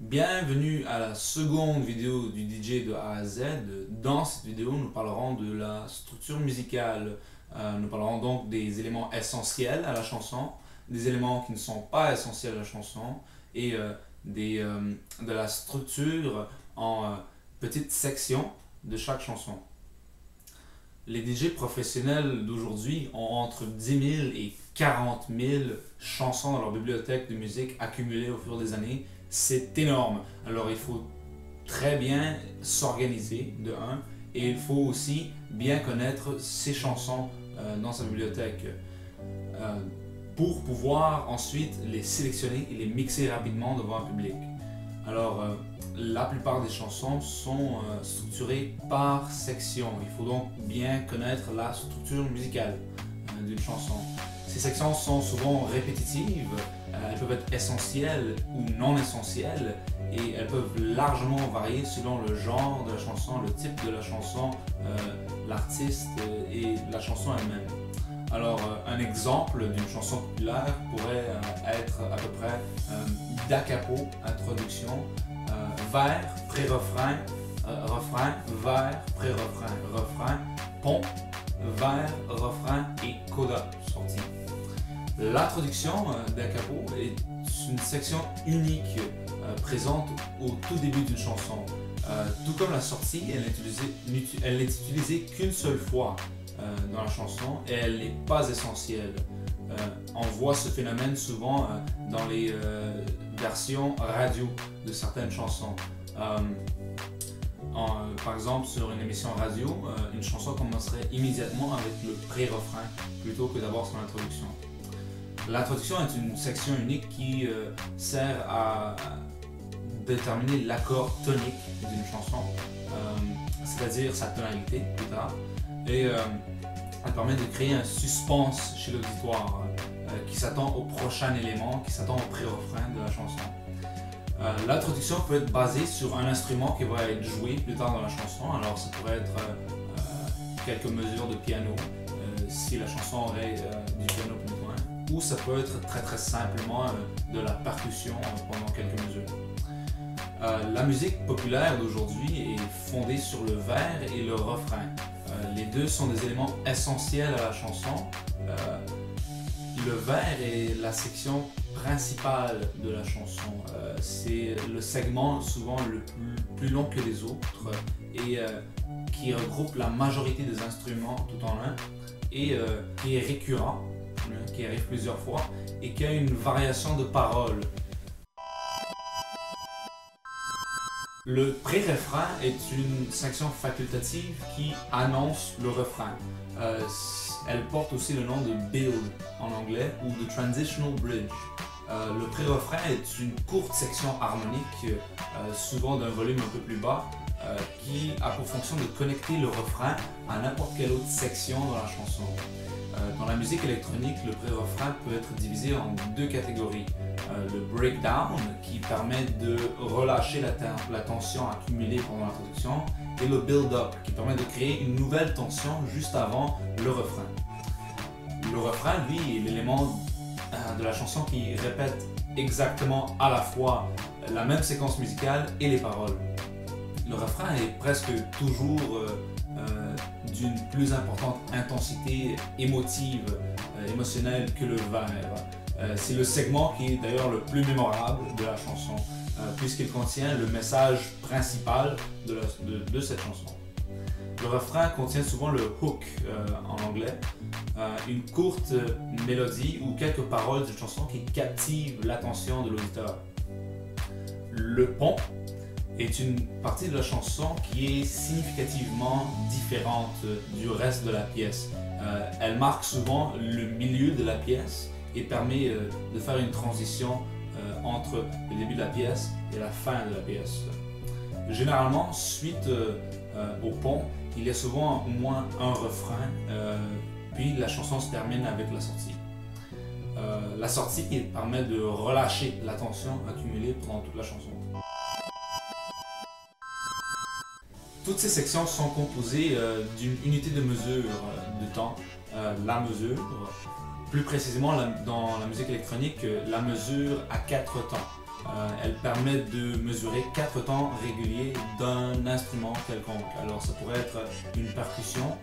Bienvenue à la seconde vidéo du DJ de A à Z. Dans cette vidéo, nous parlerons de la structure musicale. Nous parlerons donc des éléments essentiels à la chanson, des éléments qui ne sont pas essentiels à la chanson et de la structure en petites sections de chaque chanson. Les DJ professionnels d'aujourd'hui ont entre 10 000 et 40 000 chansons dans leur bibliothèque de musique accumulées au fur des années. C'est énorme. Alors il faut très bien s'organiser de un, et il faut aussi bien connaître ses chansons dans sa bibliothèque pour pouvoir ensuite les sélectionner et les mixer rapidement devant un public. Alors la plupart des chansons sont structurées par section. Il faut donc bien connaître la structure musicale d'une chanson. Ces sections sont souvent répétitives, elles peuvent être essentielles ou non essentielles et elles peuvent largement varier selon le genre de la chanson, le type de la chanson, l'artiste et la chanson elle-même. Alors un exemple d'une chanson populaire pourrait être à peu près da capo, introduction, vers, pré-refrain, refrain, vers, pré-refrain, refrain, pont, vers, refrain et coda sortie. L'introduction da capo est une section unique présente au tout début d'une chanson. Tout comme la sortie, elle n'est utilisée qu'une seule fois dans la chanson et elle n'est pas essentielle. On voit ce phénomène souvent dans les versions radio de certaines chansons. Par exemple, sur une émission radio, une chanson commencerait immédiatement avec le pré-refrain plutôt que d'abord son introduction. L'introduction est une section unique qui sert à déterminer l'accord tonique d'une chanson, c'est-à-dire sa tonalité plus tard, et elle permet de créer un suspense chez l'auditoire qui s'attend au prochain élément, qui s'attend au pré-refrain de la chanson. L'introduction peut être basée sur un instrument qui va être joué plus tard dans la chanson. Alors ça pourrait être quelques mesures de piano si la chanson aurait du piano plus loin, ou ça peut être très simplement de la percussion pendant quelques mesures. La musique populaire d'aujourd'hui est fondée sur le vers et le refrain. Les deux sont des éléments essentiels à la chanson. Le vers est la section principale de la chanson. C'est le segment souvent le plus long que les autres et qui regroupe la majorité des instruments tout en un et qui est récurrent, qui arrive plusieurs fois et qui a une variation de paroles. Le pré-refrain est une section facultative qui annonce le refrain. Elle porte aussi le nom de build en anglais ou de transitional bridge. Le pré-refrain est une courte section harmonique, souvent d'un volume un peu plus bas, qui a pour fonction de connecter le refrain à n'importe quelle autre section dans la chanson. Dans la musique électronique, le pré-refrain peut être divisé en deux catégories. Le breakdown, qui permet de relâcher la tension accumulée pendant l'introduction, et le build-up, qui permet de créer une nouvelle tension juste avant le refrain. Le refrain, lui, est l'élément de la chanson qui répète exactement à la fois la même séquence musicale et les paroles. Le refrain est presque toujours d'une plus importante intensité émotive, émotionnelle que le vers. C'est le segment qui est d'ailleurs le plus mémorable de la chanson, puisqu'il contient le message principal de cette chanson. Le refrain contient souvent le hook en anglais, une courte mélodie ou quelques paroles d'une chanson qui captive l'attention de l'auditeur. Le pont est une partie de la chanson qui est significativement différente du reste de la pièce. Elle marque souvent le milieu de la pièce et permet de faire une transition entre le début de la pièce et la fin de la pièce. Généralement, suite au pont, il y a souvent au moins un refrain, puis la chanson se termine avec la sortie. La sortie permet de relâcher la tension accumulée pendant toute la chanson. Toutes ces sections sont composées d'une unité de mesure de temps, la mesure. Plus précisément, dans la musique électronique, la mesure à 4 temps. Elle permet de mesurer 4 temps réguliers d'un instrument quelconque. Alors ça pourrait être une percussion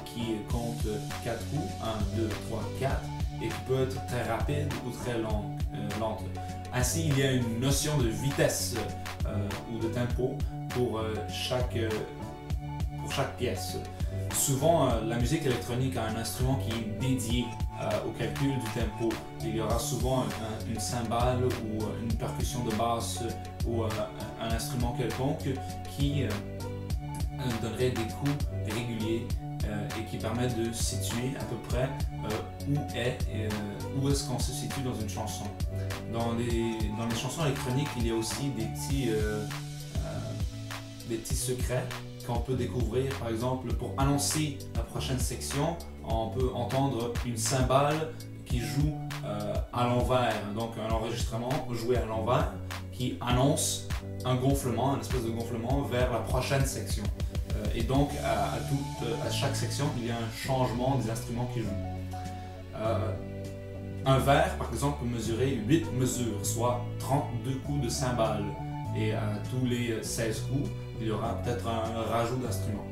qui compte 4 coups, 1, 2, 3, 4, et qui peut être très rapide ou très lente. Ainsi, il y a une notion de vitesse ou de tempo pour chaque pièce. Souvent, la musique électronique a un instrument qui est dédié au calcul du tempo. Il y aura souvent une cymbale ou une percussion de basse ou un instrument quelconque qui donnerait des coups réguliers et qui permet de situer à peu près où est-ce qu'on se situe dans une chanson. Dans les chansons électroniques, il y a aussi des petits secrets qu'on peut découvrir. Par exemple, pour annoncer la prochaine section, on peut entendre une cymbale qui joue à l'envers, donc un enregistrement joué à l'envers qui annonce un gonflement, une espèce de gonflement vers la prochaine section. Et donc à chaque section, il y a un changement des instruments qui jouent. Un verre, par exemple, peut mesurer 8 mesures, soit 32 coups de cymbale. Et à tous les 16 coups, il y aura peut-être un rajout d'instruments.